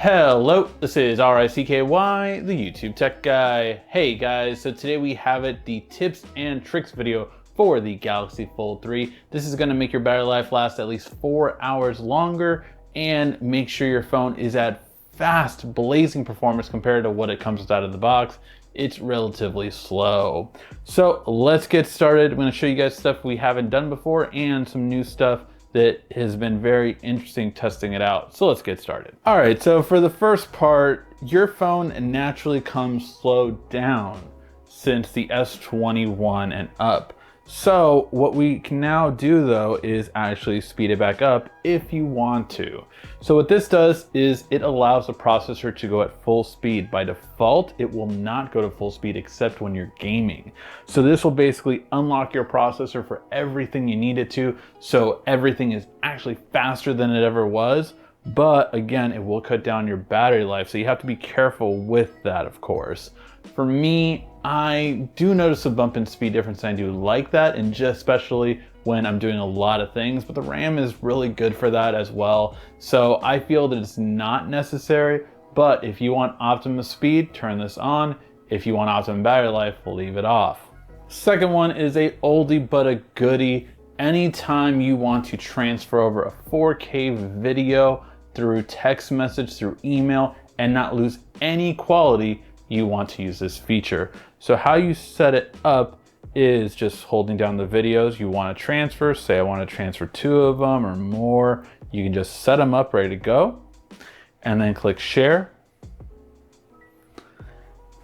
Hello, this is RICKY, the YouTube tech guy. Hey guys, so today we have the tips and tricks video for the Galaxy Fold 3. This is gonna make your battery life last at least 4 hours longer and make sure your phone is at fast, blazing performance compared to what it comes with out of the box. It's relatively slow. So let's get started. I'm gonna show you guys stuff we haven't done before and some new stuff that has been very interesting testing it out. So let's get started. All right, so for the first part, your phone naturally comes slowed down since the S21 and up. So what we can now do though is actually speed it back up if you want to. So what this does is it allows the processor to go at full speed. By default, it will not go to full speed except when you're gaming. So this will basically unlock your processor for everything you need it to. So everything is actually faster than it ever was. But again, it will cut down your battery life. So you have to be careful with that, of course. For me, I do notice a bump in speed difference and I do like that, and just especially when I'm doing a lot of things, but the RAM is really good for that as well. So I feel that it's not necessary, but if you want optimum speed, turn this on. If you want optimum battery life, leave it off. Second one is a oldie but a goodie. Anytime you want to transfer over a 4K video through text message, through email, and not lose any quality, you want to use this feature. So how you set it up is just holding down the videos you want to transfer. Say I want to transfer 2 of them or more. You can just set them up ready to go and then click share.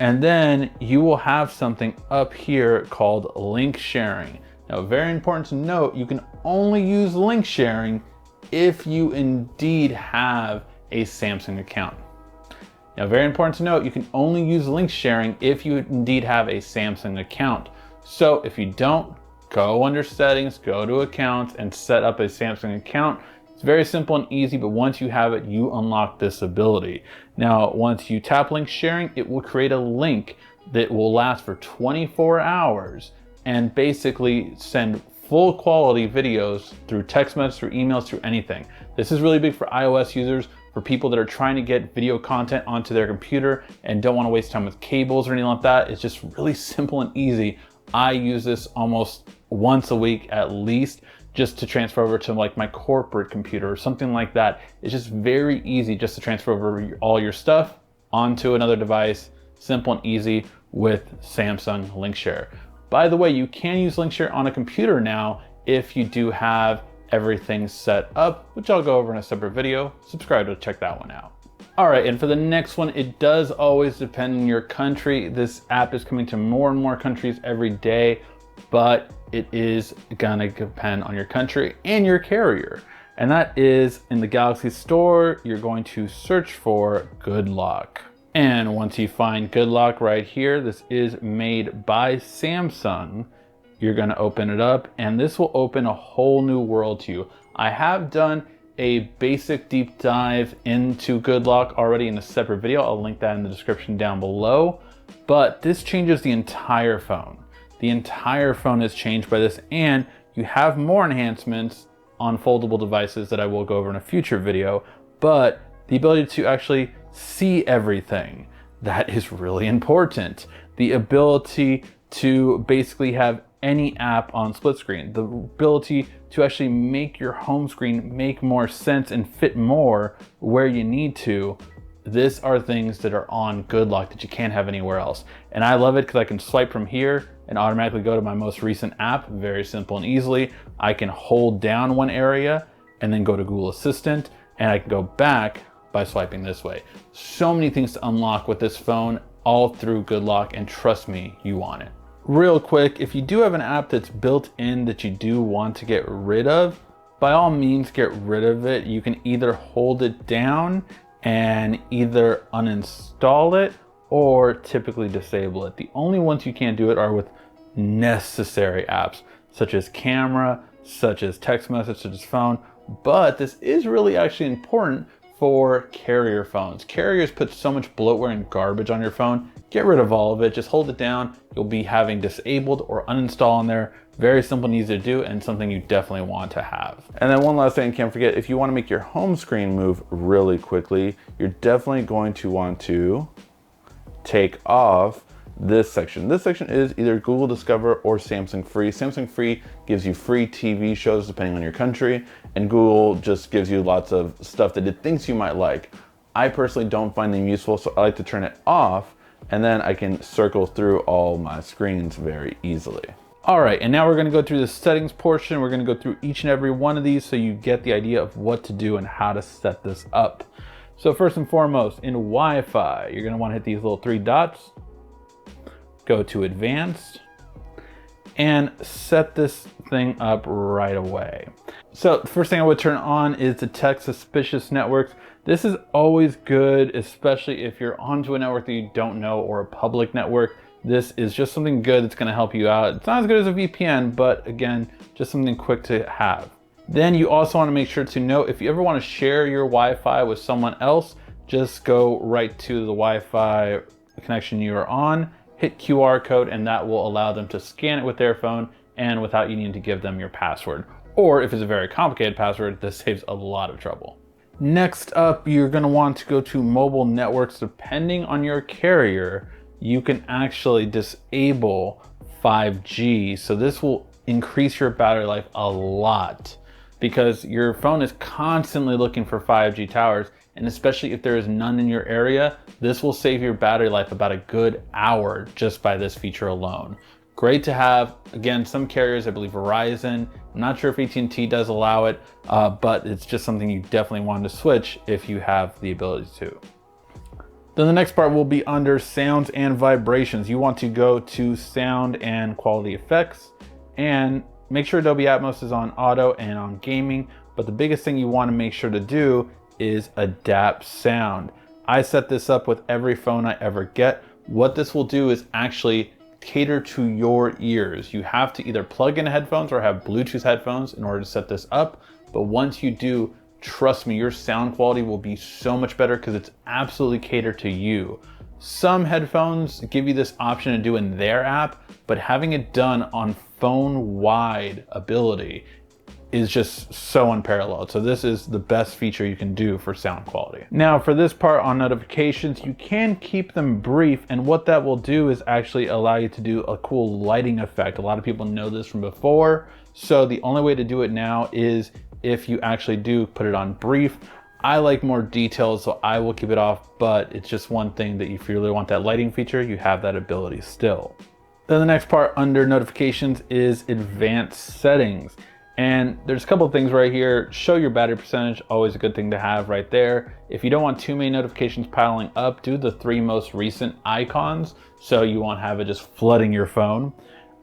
And then you will have something up here called link sharing. Now, very important to note, you can only use link sharing if you indeed have a Samsung account. Now, very important to note, you can only use link sharing if you indeed have a Samsung account. So if you don't, go under settings, go to accounts and set up a Samsung account. It's very simple and easy, but once you have it, you unlock this ability. Now, once you tap link sharing, it will create a link that will last for 24 hours and basically send full quality videos through text message, through emails, through anything. This is really big for iOS users, for people that are trying to get video content onto their computer and don't want to waste time with cables or anything like that. It's just really simple and easy. I use this almost once a week at least, just to transfer over to like my corporate computer or something like that. It's just very easy just to transfer over all your stuff onto another device, simple and easy with Samsung Link Share. By the way, you can use Link Share on a computer now if you do have everything set up, which I'll go over in a separate video. Subscribe to check that one out. All right, and for the next one, it does always depend on your country. This app is coming to more and more countries every day, but it is gonna depend on your country and your carrier. And that is in the Galaxy Store, you're going to search for Good Lock. And once you find Good Lock right here, this is made by Samsung. You're gonna open it up and this will open a whole new world to you. I have done a basic deep dive into Good Lock already in a separate video. I'll link that in the description down below, but this changes the entire phone. The entire phone is changed by this, and you have more enhancements on foldable devices that I will go over in a future video, but the ability to actually see everything, that is really important. The ability to basically have any app on split screen, the ability to actually make your home screen make more sense and fit more where you need to. These are things that are on Good Lock that you can't have anywhere else. And I love it because I can swipe from here and automatically go to my most recent app, very simple and easily. I can hold down one area and then go to Google Assistant, and I can go back by swiping this way. So many things to unlock with this phone, all through Good Lock, and trust me, you want it. Real quick, if you do have an app that's built in that you do want to get rid of, by all means get rid of it. You can either hold it down and either uninstall it or typically disable it. The only ones you can't do it are with necessary apps, such as camera, such as text message, such as phone. But this is really actually important for carrier phones. Carriers put so much bloatware and garbage on your phone. Get rid of all of it, just hold it down. You'll be having disabled or uninstall on there Very simple and easy to do, and something you definitely want to have. And then one last thing you can't forget, if you want to make your home screen move really quickly, you're definitely going to want to take off this section. This section is either Google Discover or Samsung Free. Samsung Free gives you free TV shows depending on your country, and Google just gives you lots of stuff that it thinks you might like. I personally don't find them useful, so I like to turn it off, and then I can circle through all my screens very easily. All right, and now we're gonna go through the settings portion. We're gonna go through each and every one of these so you get the idea of what to do and how to set this up. So first and foremost, in Wi-Fi, you're gonna wanna hit these little 3 dots, go to advanced, and set this thing up right away. So the first thing I would turn on is detect suspicious networks. This is always good, especially if you're onto a network that you don't know or a public network. This is just something good that's gonna help you out. It's not as good as a VPN, but again, just something quick to have. Then you also wanna make sure to note, if you ever wanna share your Wi-Fi with someone else, just go right to the Wi-Fi connection you are on, hit QR code, and that will allow them to scan it with their phone and without you needing to give them your password. Or if it's a very complicated password, this saves a lot of trouble. Next up, you're gonna want to go to mobile networks. Depending on your carrier, you can actually disable 5G. So this will increase your battery life a lot because your phone is constantly looking for 5G towers, and especially if there is none in your area, this will save your battery life about a good hour just by this feature alone. Great to have. Again, some carriers, I believe Verizon, I'm not sure if AT&T does allow it, but it's just something you definitely want to switch if you have the ability to. Then the next part will be under sounds and vibrations. You want to go to sound and quality effects and make sure Dolby Atmos is on auto and on gaming. But the biggest thing you want to make sure to do is adapt sound. I set this up with every phone I ever get. What this will do is actually cater to your ears. You have to either plug in headphones or have Bluetooth headphones in order to set this up. But once you do, trust me, your sound quality will be so much better because it's absolutely catered to you. Some headphones give you this option to do in their app, but having it done on phone-wide ability is just so unparalleled. So this is the best feature you can do for sound quality. Now for this part on notifications, you can keep them brief, and what that will do is actually allow you to do a cool lighting effect. A lot of people know this from before, so the only way to do it now is if you actually do put it on brief. I like more details, so I will keep it off, but it's just one thing that if you really want that lighting feature, you have that ability still. Then the next part under notifications is advanced settings. And there's a couple of things right here. Show your battery percentage, always a good thing to have right there. If you don't want too many notifications piling up, do the 3 most recent icons so you won't have it just flooding your phone.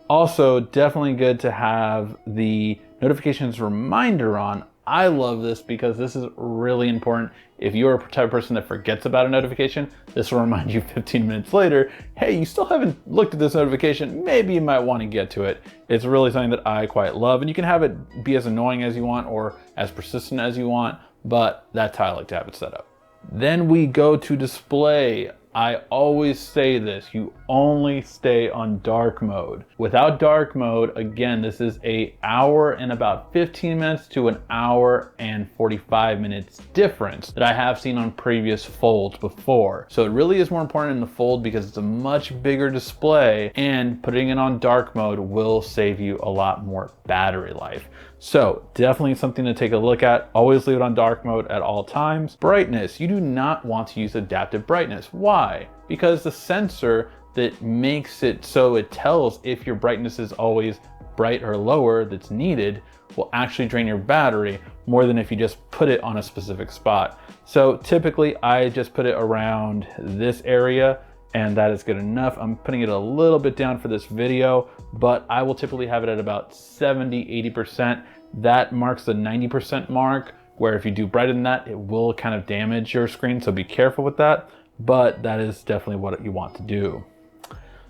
Also, definitely good to have the notifications reminder on. I love this because this is really important. If you're a type of person that forgets about a notification, this will remind you 15 minutes later, hey, you still haven't looked at this notification, maybe you might want to get to it. It's really something that I quite love, and you can have it be as annoying as you want or as persistent as you want, but that's how I like to have it set up. Then we go to display. I always say this, you only stay on dark mode. Without dark mode, again, this is an hour and about 15 minutes to an hour and 45 minutes difference that I have seen on previous folds before. So it really is more important in the fold because it's a much bigger display, and putting it on dark mode will save you a lot more battery life. So definitely something to take a look at. Always leave it on dark mode at all times. Brightness, you do not want to use adaptive brightness. Why? Because the sensor that makes it so it tells if your brightness is always bright or lower that's needed will actually drain your battery more than if you just put it on a specific spot. So typically I just put it around this area, and that is good enough. I'm putting it a little bit down for this video, but I will typically have it at about 70, 80%. That marks the 90% mark, where if you do brighter than that, it will kind of damage your screen, so be careful with that, but that is definitely what you want to do.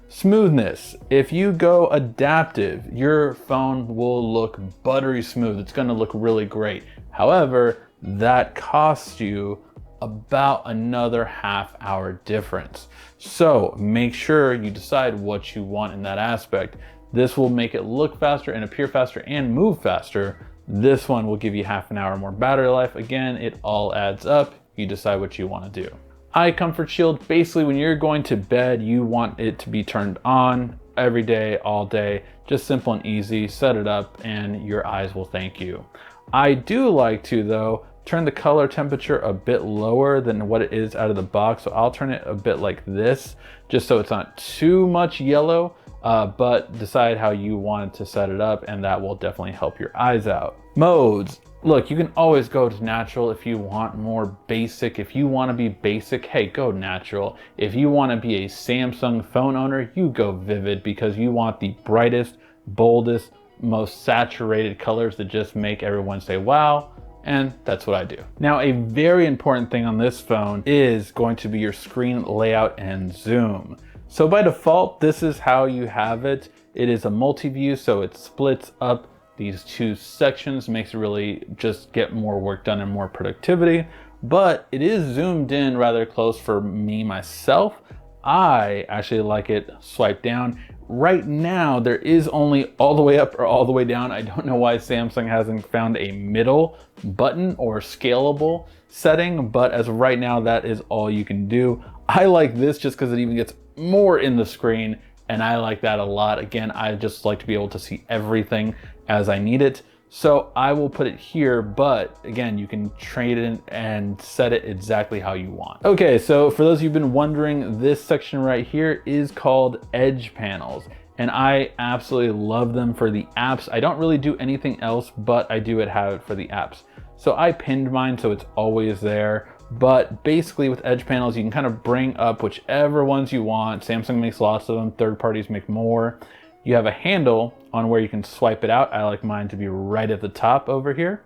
Smoothness. If you go adaptive, your phone will look buttery smooth. It's gonna look really great. However, that costs you about another half-hour difference. So make sure you decide what you want in that aspect. This will make it look faster and appear faster and move faster. This one will give you half an hour more battery life. Again, it all adds up. You decide what you want to do. Eye comfort shield, basically when you're going to bed, you want it to be turned on every day, all day. Just simple and easy. Set it up and your eyes will thank you. I do like to, though, turn the color temperature a bit lower than what it is out of the box. So I'll turn it a bit like this, just so it's not too much yellow, but decide how you want to set it up, and that will definitely help your eyes out. Modes. Look, you can always go to natural if you want more basic. If you want to be basic, hey, go natural. If you want to be a Samsung phone owner, you go vivid, because you want the brightest, boldest, most saturated colors that just make everyone say, wow. And that's what I do. Now, a very important thing on this phone is going to be your screen layout and zoom. So by default, this is how you have it. It is a multi-view, so it splits up these two sections, makes it really just get more work done and more productivity, but it is zoomed in rather close for me myself. I actually like it swiped down. Right now, there is only all the way up or all the way down. I don't know why Samsung hasn't found a middle button or scalable setting, but as of right now, that is all you can do. I like this just because it even gets more in the screen, and I like that a lot. Again, I just like to be able to see everything as I need it. So I will put it here, but again, you can trade it and set it exactly how you want. Okay, so for those of you who've been wondering, this section right here is called Edge Panels, and I absolutely love them for the apps. I don't really do anything else, but I do have it for the apps. So I pinned mine so it's always there. But basically with Edge Panels, you can kind of bring up whichever ones you want. Samsung makes lots of them, third parties make more. You have a handle on where you can swipe it out. I like mine to be right at the top over here.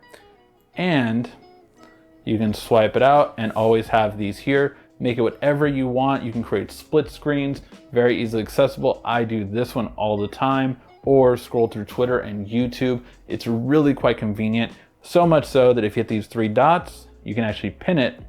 And you can swipe it out and always have these here. Make it whatever you want. You can create split screens, very easily accessible. I do this one all the time, or scroll through Twitter and YouTube. It's really quite convenient. So much so that if you hit these three dots, you can actually pin it,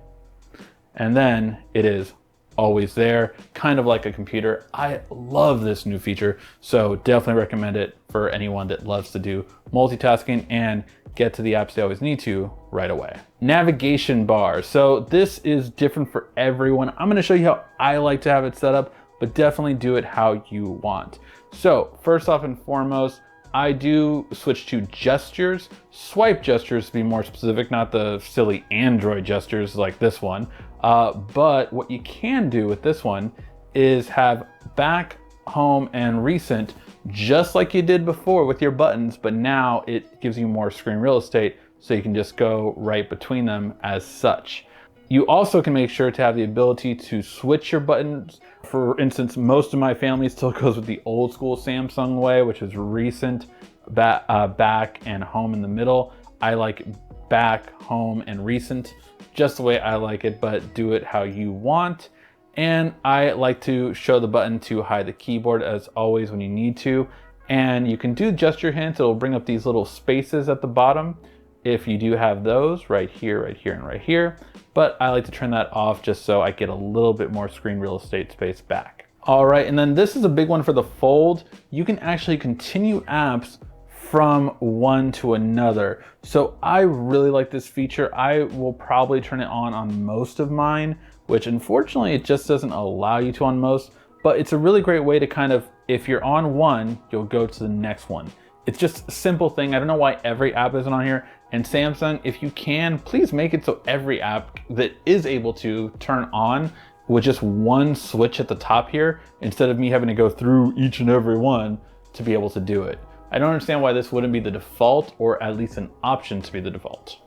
and then it is always there, kind of like a computer. I love this new feature, so definitely recommend it for anyone that loves to do multitasking and get to the apps they always need to right away. Navigation bar. So this is different for everyone. I'm gonna show you how I like to have it set up, but definitely do it how you want. So first off and foremost, I do switch to gestures, swipe gestures to be more specific, not the silly Android gestures like this one. But what you can do with this one is have back, home, and recent, just like you did before with your buttons, but now it gives you more screen real estate, so you can just go right between them as such. You also can make sure to have the ability to switch your buttons. For instance, most of my family still goes with the old school Samsung way, which is recent, back, and home in the middle. I like back, home, and recent, just the way I like it, but do it how you want. And I like to show the button to hide the keyboard as always when you need to. And you can do gesture hints. It'll bring up these little spaces at the bottom if you do have those right here, and right here. But I like to turn that off just so I get a little bit more screen real estate space back. All right, and then this is a big one for the fold. You can actually continue apps from one to another. So I really like this feature. I will probably turn it on most of mine, which unfortunately it just doesn't allow you to on most, but it's a really great way to kind of, if you're on one, you'll go to the next one. It's just a simple thing. I don't know why every app isn't on here. And Samsung, if you can, please make it so every app that is able to turn on with just one switch at the top here, instead of me having to go through each and every one to be able to do it. I don't understand why this wouldn't be the default, or at least an option to be the default.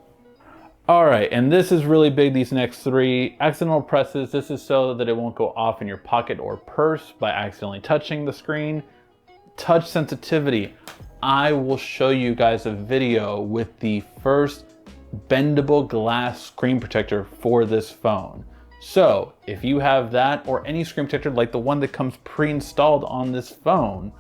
All right, and this is really big, these next three. Accidental presses, this is so that it won't go off in your pocket or purse by accidentally touching the screen. Touch sensitivity. I will show you guys a video with the first bendable glass screen protector for this phone. So if you have that or any screen protector like the one that comes pre-installed on this phone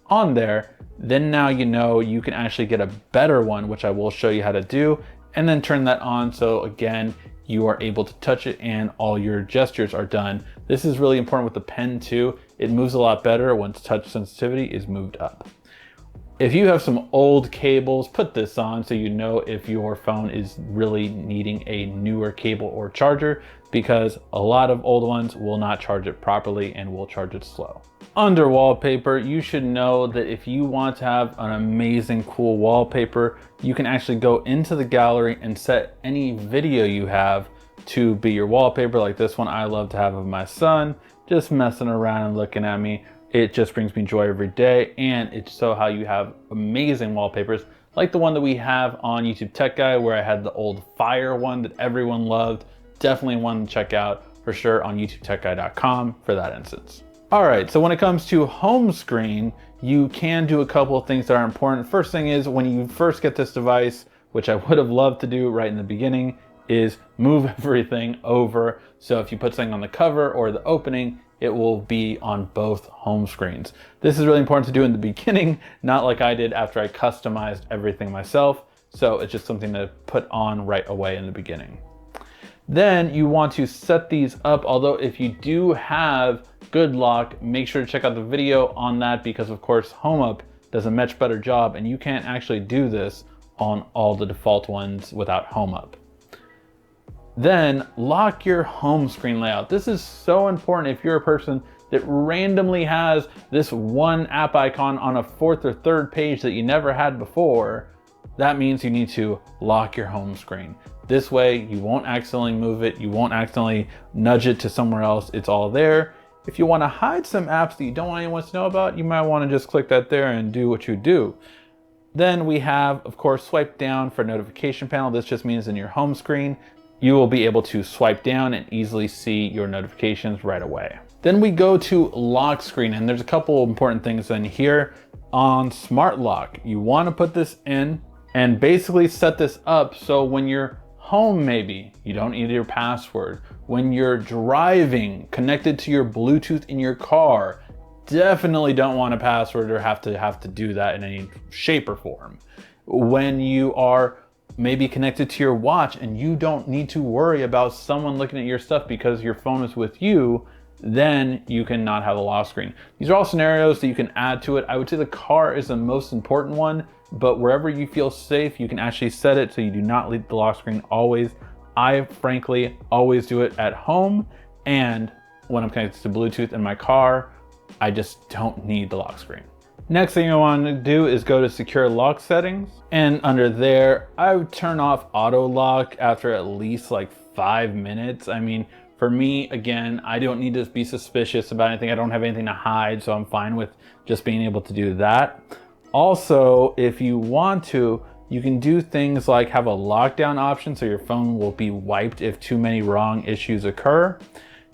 on there, then now you know you can actually get a better one, which I will show you how to do, and then turn that on. So again, you are able to touch it and all your gestures are done. This is really important with the pen too. It moves a lot better once touch sensitivity is moved up. If you have some old cables, put this on so you know if your phone is really needing a newer cable or charger, because a lot of old ones will not charge it properly and will charge it slow. Under wallpaper, you should know that if you want to have an amazing, cool wallpaper, you can actually go into the gallery and set any video you have to be your wallpaper. Like this one I love to have of my son, just messing around and looking at me. It just brings me joy every day, and it's so how you have amazing wallpapers, like the one that we have on YouTube Tech Guy, where I had the old fire one that everyone loved. Definitely one to check out for sure on youtubetechguy.com for that instance. All right, so when it comes to home screen, you can do a couple of things that are important. First thing is, when you first get this device, which I would have loved to do right in the beginning, is move everything over. So if you put something on the cover or the opening, it will be on both home screens. This is really important to do in the beginning, not like I did after I customized everything myself. So it's just something to put on right away in the beginning. Then you want to set these up, although if you do have good lock, make sure to check out the video on that, because of course Home Up does a much better job, and you can't actually do this on all the default ones without Home Up. Then lock your home screen layout. This is so important if you're a person that randomly has this one app icon on a fourth or third page that you never had before. That means you need to lock your home screen. This way you won't accidentally move it, you won't accidentally nudge it to somewhere else, it's all there. If you want to hide some apps that you don't want anyone to know about, you might want to just click that there and do what you do. Then we have, of course, swipe down for notification panel. This just means in your home screen, you will be able to swipe down and easily see your notifications right away. Then we go to lock screen, and there's a couple important things in here. On smart lock, you want to put this in and basically set this up so when you're home, maybe you don't need your password. When you're driving, connected to your Bluetooth in your car, definitely don't want a password or have to do that in any shape or form. When you are maybe connected to your watch and you don't need to worry about someone looking at your stuff because your phone is with you, then you cannot have a lock screen. These are all scenarios that you can add to it. I would say the car is the most important one, but wherever you feel safe, you can actually set it so you do not leave the lock screen always. I frankly always do it at home, and when I'm connected to Bluetooth in my car, I just don't need the lock screen. Next thing I want to do is go to secure lock settings, and under there I would turn off auto lock after at least like 5 minutes. I mean, for me, again, I don't need to be suspicious about anything. I don't have anything to hide, so I'm fine with just being able to do that. Also, if you want to, you can do things like have a lockdown option so your phone will be wiped if too many wrong issues occur.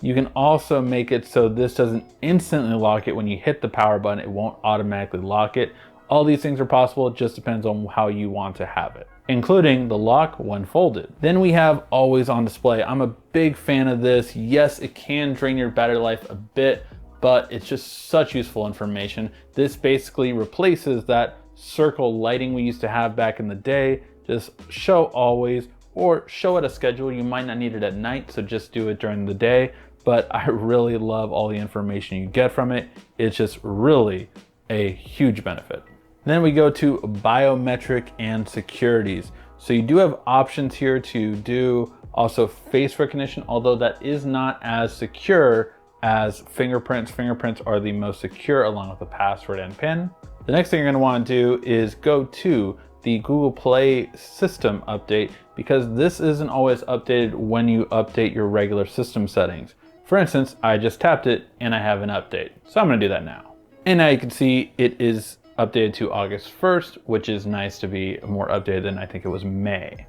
You can also make it so this doesn't instantly lock it when you hit the power button, it won't automatically lock it. All these things are possible, it just depends on how you want to have it, including the lock when folded. Then we have always on display. I'm a big fan of this. Yes, it can drain your battery life a bit, but it's just such useful information. This basically replaces that circle lighting we used to have back in the day. Just show always, or show at a schedule. You might not need it at night, so just do it during the day. But I really love all the information you get from it. It's just really a huge benefit. Then we go to Biometric and Securities. So you do have options here to do also face recognition, although that is not as secure as fingerprints. Fingerprints are the most secure along with the password and PIN. The next thing you're gonna want to do is go to the Google Play system update, because this isn't always updated when you update your regular system settings. For instance, I just tapped it and I have an update. So I'm gonna do that now. And now you can see it is updated to August 1st, which is nice to be more updated than I think it was May.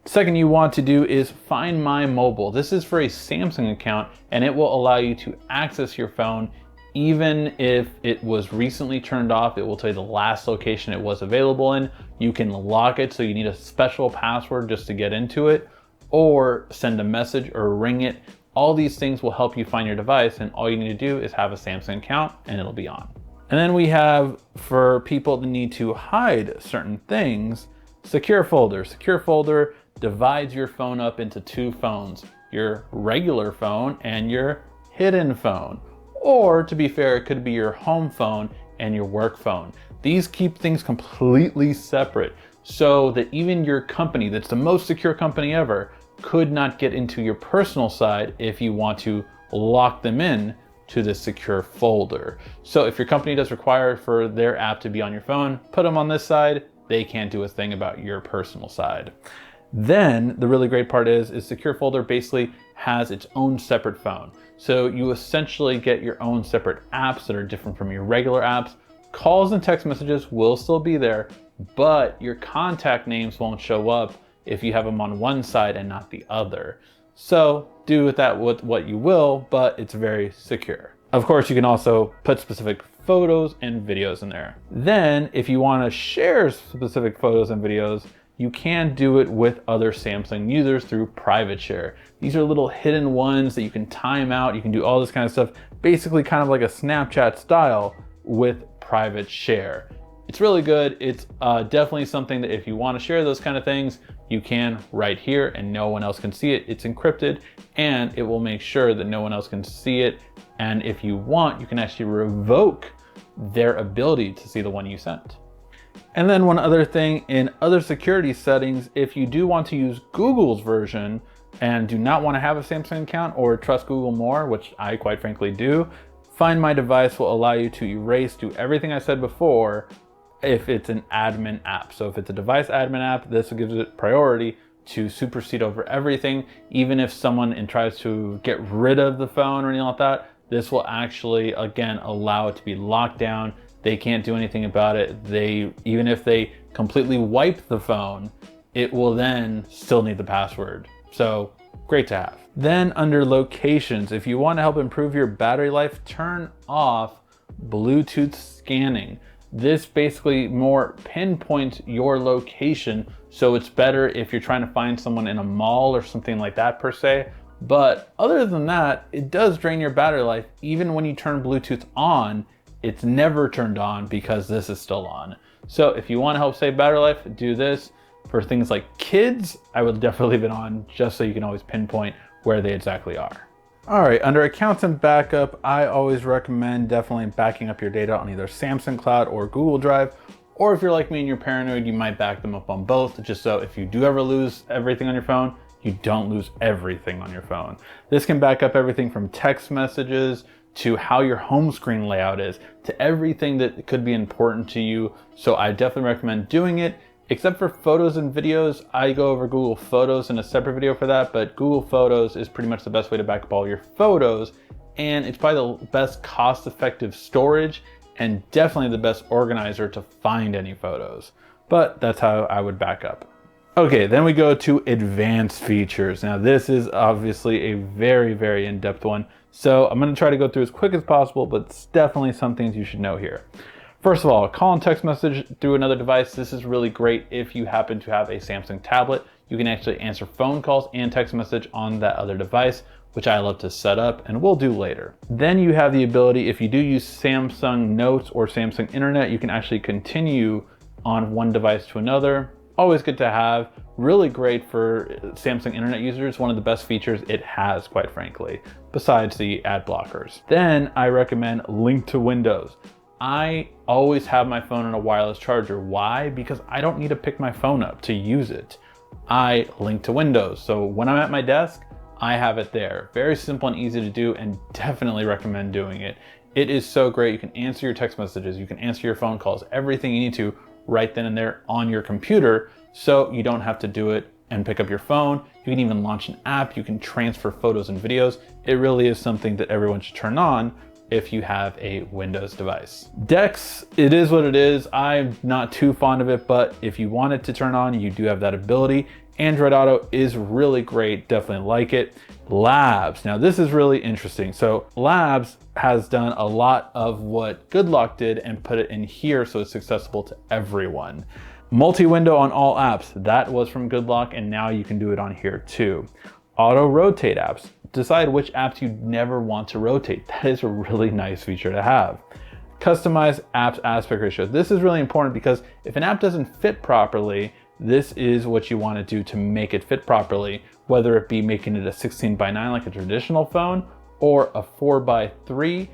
Second you want to do is Find My Mobile. This is for a Samsung account, and it will allow you to access your phone even if it was recently turned off. It will tell you the last location it was available in. You can lock it, so you need a special password just to get into it, or send a message or ring it. All these things will help you find your device, and all you need to do is have a Samsung account and it'll be on. And then we have, for people that need to hide certain things, Secure Folder. Secure Folder divides your phone up into two phones, your regular phone and your hidden phone. Or to be fair, it could be your home phone and your work phone. These keep things completely separate so that even your company, that's the most secure company ever, could not get into your personal side if you want to lock them in to this secure folder. So if your company does require for their app to be on your phone, put them on this side. They can't do a thing about your personal side. Then the really great part is secure folder basically has its own separate phone. So you essentially get your own separate apps that are different from your regular apps. Calls and text messages will still be there, but your contact names won't show up if you have them on one side and not the other. So do with that what you will, but it's very secure. Of course, you can also put specific photos and videos in there. Then if you want to share specific photos and videos, you can do it with other Samsung users through private share. These are little hidden ones that you can time out. You can do all this kind of stuff, basically kind of like a Snapchat style with private share. It's really good. It's definitely something that if you want to share those kind of things, you can right here and no one else can see it. It's encrypted and it will make sure that no one else can see it. And if you want, you can actually revoke their ability to see the one you sent. And then one other thing, in other security settings, if you do want to use Google's version and do not want to have a Samsung account or trust Google more, which I quite frankly do, Find My Device will allow you to erase, do everything I said before if it's an admin app. So if it's a device admin app, this gives it priority to supersede over everything. Even if someone tries to get rid of the phone or anything like that, this will actually, again, allow it to be locked down. They can't do anything about it. Even if they completely wipe the phone, it will then still need the password. So great to have. Then under locations, if you want to help improve your battery life, turn off Bluetooth scanning. This basically more pinpoints your location. So it's better if you're trying to find someone in a mall or something like that per se. But other than that, it does drain your battery life. Even when you turn Bluetooth on, it's never turned on because this is still on. So if you want to help save battery life, do this. For things like kids, I would definitely leave it on just so you can always pinpoint where they exactly are. All right, under accounts and backup, I always recommend definitely backing up your data on either Samsung Cloud or Google Drive. Or if you're like me and you're paranoid, you might back them up on both, just so if you do ever lose everything on your phone, you don't lose everything on your phone. This can back up everything from text messages to how your home screen layout is, to everything that could be important to you. So I definitely recommend doing it. Except for photos and videos, I go over Google Photos in a separate video for that, but Google Photos is pretty much the best way to back up all your photos, and it's probably the best cost-effective storage and definitely the best organizer to find any photos. But that's how I would back up. Okay, then we go to advanced features. Now this is obviously a very, very in-depth one, so I'm gonna try to go through as quick as possible, but it's definitely some things you should know here. First of all, call and text message through another device. This is really great if you happen to have a Samsung tablet. You can actually answer phone calls and text message on that other device, which I love to set up and we'll do later. Then you have the ability, if you do use Samsung Notes or Samsung Internet, you can actually continue on one device to another. Always good to have. Really great for Samsung Internet users. One of the best features it has, quite frankly, besides the ad blockers. Then I recommend Link to Windows. I always have my phone on a wireless charger. Why? Because I don't need to pick my phone up to use it. I link to Windows. So when I'm at my desk, I have it there. Very simple and easy to do, and definitely recommend doing it. It is so great. You can answer your text messages. You can answer your phone calls, everything you need to right then and there on your computer. So you don't have to do it and pick up your phone. You can even launch an app. You can transfer photos and videos. It really is something that everyone should turn on if you have a Windows device. Dex, it is what it is. I'm not too fond of it, but if you want it to turn on, you do have that ability. Android Auto is really great, definitely like it. Labs, now this is really interesting. So Labs has done a lot of what GoodLock did and put it in here so it's accessible to everyone. Multi-window on all apps, that was from GoodLock, and now you can do it on here too. Auto rotate apps. Decide which apps you never want to rotate. That is a really nice feature to have. Customize apps aspect ratio. This is really important because if an app doesn't fit properly, this is what you want to do to make it fit properly, whether it be making it a 16:9 like a traditional phone or a 4:3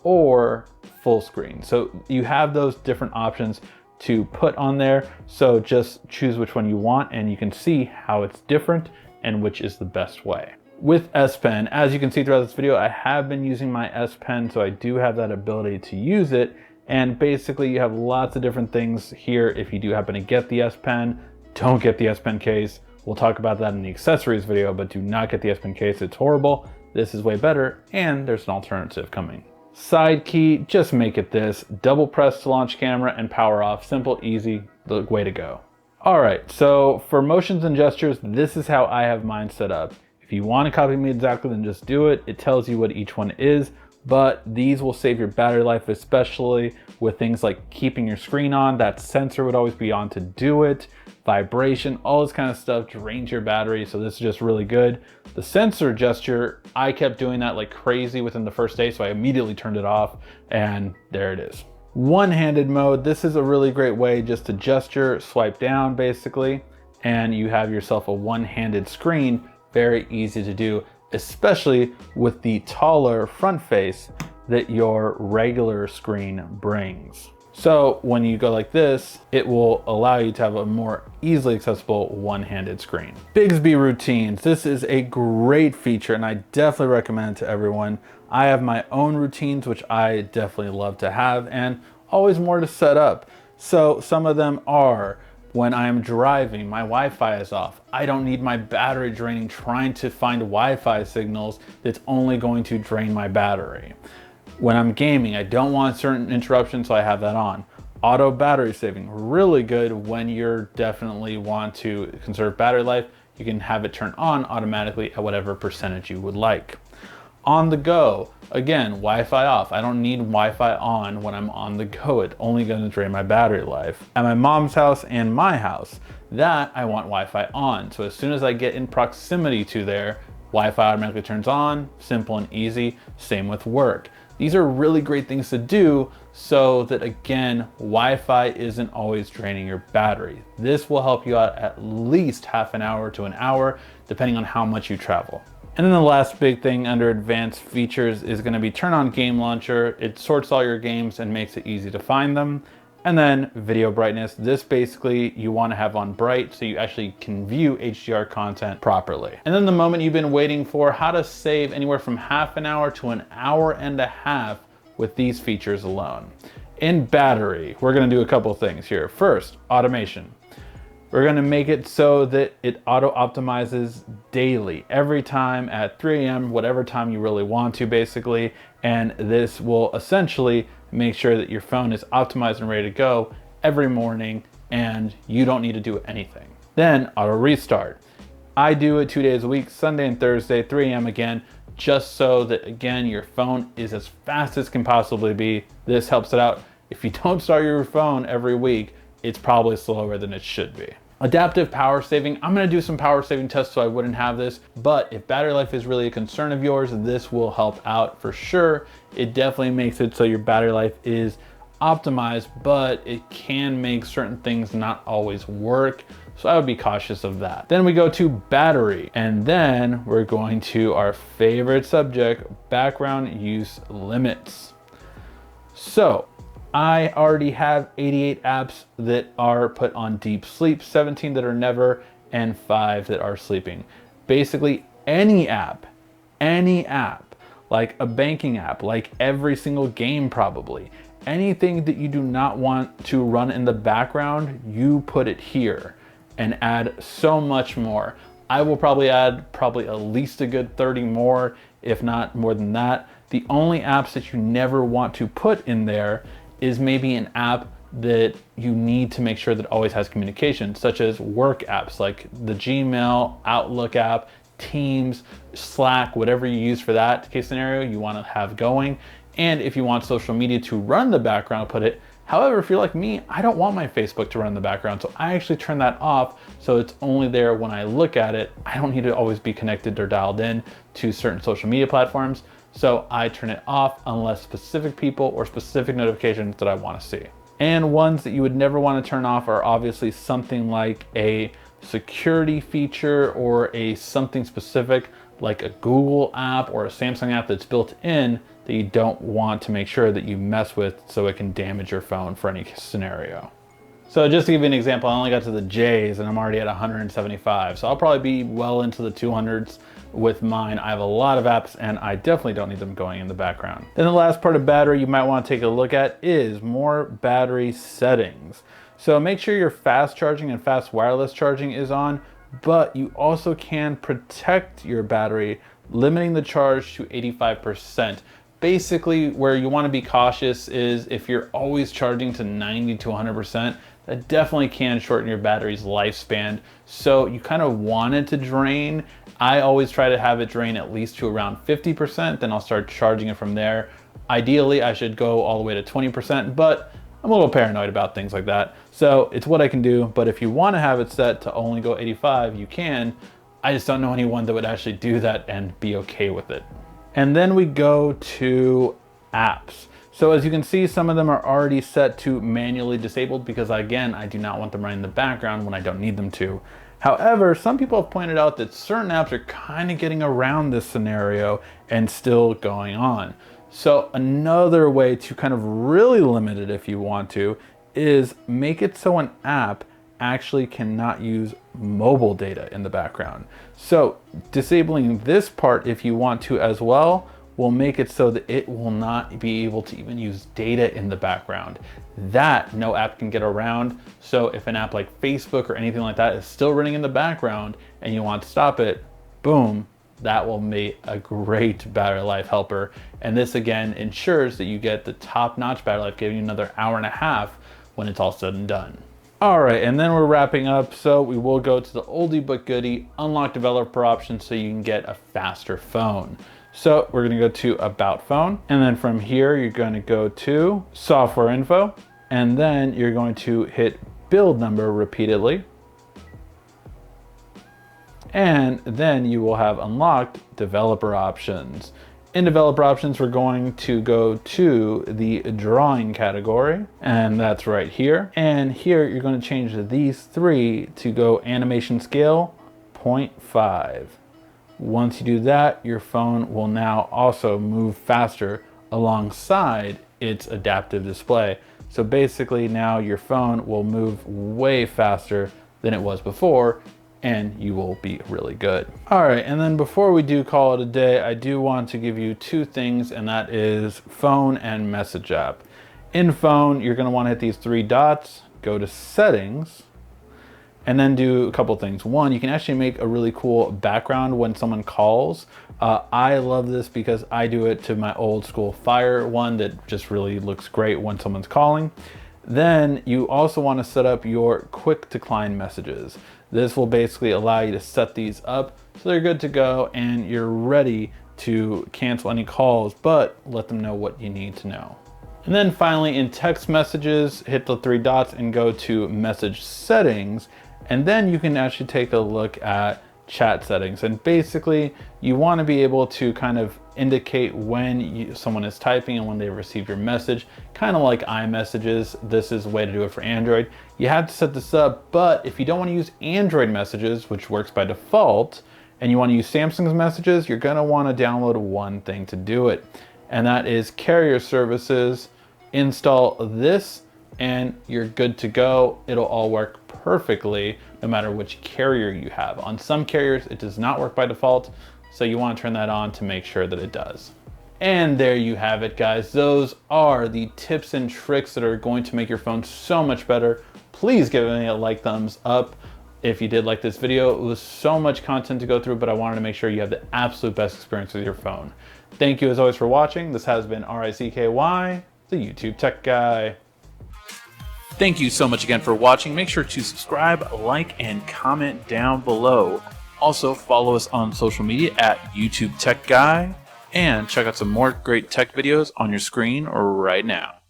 or full screen. So you have those different options to put on there. So just choose which one you want and you can see how it's different and which is the best way. With S Pen, as you can see throughout this video, I have been using my S Pen, so I do have that ability to use it. And basically you have lots of different things here. If you do happen to get the S Pen, don't get the S Pen case. We'll talk about that in the accessories video, but do not get the S Pen case. It's horrible. This is way better, and there's an alternative coming. Side key, just make it this. Double press to launch camera and power off. Simple, easy, the way to go. All right, so for motions and gestures, this is how I have mine set up. If you want to copy me exactly, then just do it. It tells you what each one is, but these will save your battery life, especially with things like keeping your screen on. That sensor would always be on to do it. Vibration, all this kind of stuff drains your battery, so this is just really good. The sensor gesture, I kept doing that like crazy within the first day, so I immediately turned it off, and there it is. One-handed mode, this is a really great way just to gesture, swipe down basically, and you have yourself a one-handed screen. Very easy to do, especially with the taller front face that your regular screen brings. So when you go like this, it will allow you to have a more easily accessible one-handed screen. Bixby Routines, this is a great feature and I definitely recommend it to everyone. I have my own routines, which I definitely love to have, and always more to set up. So some of them are, when I'm driving, my Wi-Fi is off. I don't need my battery draining trying to find Wi-Fi signals that's only going to drain my battery. When I'm gaming, I don't want certain interruptions, so I have that on. Auto battery saving, really good when you're definitely want to conserve battery life. You can have it turn on automatically at whatever percentage you would like. On the go, again, Wi-Fi off. I don't need Wi-Fi on when I'm on the go. It's only gonna drain my battery life. At my mom's house and my house, that I want Wi-Fi on. So as soon as I get in proximity to there, Wi-Fi automatically turns on, simple and easy. Same with work. These are really great things to do so that, again, Wi-Fi isn't always draining your battery. This will help you out at least half an hour to an hour, depending on how much you travel. And then the last big thing under advanced features is going to be turn on game launcher. It sorts all your games and makes it easy to find them. And then video brightness. This basically you want to have on bright so you actually can view HDR content properly. And then the moment you've been waiting for, how to save anywhere from half an hour to an hour and a half with these features alone. In battery, we're going to do a couple things here. First, automation. We're gonna make it so that it auto-optimizes daily, every time at 3 a.m., whatever time you really want to basically, and this will essentially make sure that your phone is optimized and ready to go every morning and you don't need to do anything. Then auto restart. I do it 2 days a week, Sunday and Thursday, 3 a.m. again, just so that again, your phone is as fast as can possibly be. This helps it out. If you don't start your phone every week, it's probably slower than it should be. Adaptive power saving. I'm gonna do some power saving tests so I wouldn't have this, but if battery life is really a concern of yours, this will help out for sure. It definitely makes it so your battery life is optimized, but it can make certain things not always work. So I would be cautious of that. Then we go to battery, and then we're going to our favorite subject, background use limits. So I already have 88 apps that are put on deep sleep, 17 that are never, and 5 that are sleeping. Basically any app, like a banking app, like every single game probably, anything that you do not want to run in the background, you put it here and add so much more. I will probably add at least a good 30 more, if not more than that. The only apps that you never want to put in there is maybe an app that you need to make sure that always has communication, such as work apps like the Gmail, Outlook app, Teams, Slack, whatever you use for that case scenario you want to have going. And if you want social media to run the background, put it. However, if you're like me, I don't want my Facebook to run in the background, so I actually turn that off so it's only there when I look at it. I don't need to always be connected or dialed in to certain social media platforms. So I turn it off unless specific people or specific notifications that I want to see. And ones that you would never want to turn off are obviously something like a security feature or a something specific, like a Google app or a Samsung app that's built in that you don't want to make sure that you mess with so it can damage your phone for any scenario. So just to give you an example, I only got to the J's and I'm already at 175. So I'll probably be well into the 200s with mine. I have a lot of apps and I definitely don't need them going in the background. Then the last part of battery you might want to take a look at is more battery settings. So make sure your fast charging and fast wireless charging is on, but you also can protect your battery, limiting the charge to 85%. Basically, where you want to be cautious is if you're always charging to 90 to 100%, that definitely can shorten your battery's lifespan. So you kind of want it to drain. I always try to have it drain at least to around 50%, then I'll start charging it from there. Ideally, I should go all the way to 20%, but I'm a little paranoid about things like that. So it's what I can do, but if you want to have it set to only go 85, you can. I just don't know anyone that would actually do that and be okay with it. And then we go to apps. So as you can see, some of them are already set to manually disabled because again, I do not want them running in the background when I don't need them to. However, some people have pointed out that certain apps are kind of getting around this scenario and still going on. So another way to kind of really limit it if you want to is make it so an app actually cannot use mobile data in the background. So disabling this part if you want to as well will make it so that it will not be able to even use data in the background. That no app can get around. So if an app like Facebook or anything like that is still running in the background and you want to stop it, boom, that will be a great battery life helper. And this again ensures that you get the top-notch battery life, giving you another hour and a half when it's all said and done. All right, and then we're wrapping up. So we will go to the oldie but goodie, unlock developer options so you can get a faster phone. So we're gonna go to About Phone, and then from here, you're gonna go to Software Info, and then you're going to hit Build Number repeatedly. And then you will have unlocked developer options. In developer options, we're going to go to the drawing category, and that's right here. And here you're going to change these three to go animation scale 0.5. Once you do that, your phone will now also move faster alongside its adaptive display. So basically now your phone will move way faster than it was before, and you will be really good. All right, and then before we do call it a day, I do want to give you two things, and that is phone and message app. In phone, you're gonna wanna hit these three dots, go to settings, and then do a couple things. One, you can actually make a really cool background when someone calls. I love this because I do it to my old school Fire one that just really looks great when someone's calling. Then you also want to set up your quick decline messages. This will basically allow you to set these up so they're good to go and you're ready to cancel any calls, but let them know what you need to know. And then finally in text messages, hit the three dots and go to message settings. And then you can actually take a look at chat settings. And basically you want to be able to kind of indicate when someone is typing and when they receive your message, kind of like iMessages. This is a way to do it for Android. You have to set this up, but if you don't want to use Android messages, which works by default, and you want to use Samsung's messages, you're going to want to download one thing to do it. And that is Carrier Services. Install this and you're good to go. It'll all work perfectly no matter which carrier you have. On some carriers, it does not work by default, so you want to turn that on to make sure that it does. And there you have it, guys. Those are the tips and tricks that are going to make your phone so much better. Please give me a like, thumbs up if you did like this video. It was so much content to go through, but I wanted to make sure you have the absolute best experience with your phone. Thank you as always for watching. This has been RICKY, the YouTube Tech Guy. Thank you so much again for watching. Make sure to subscribe, like, and comment down below. Also, follow us on social media at YouTube Tech Guy, and check out some more great tech videos on your screen right now.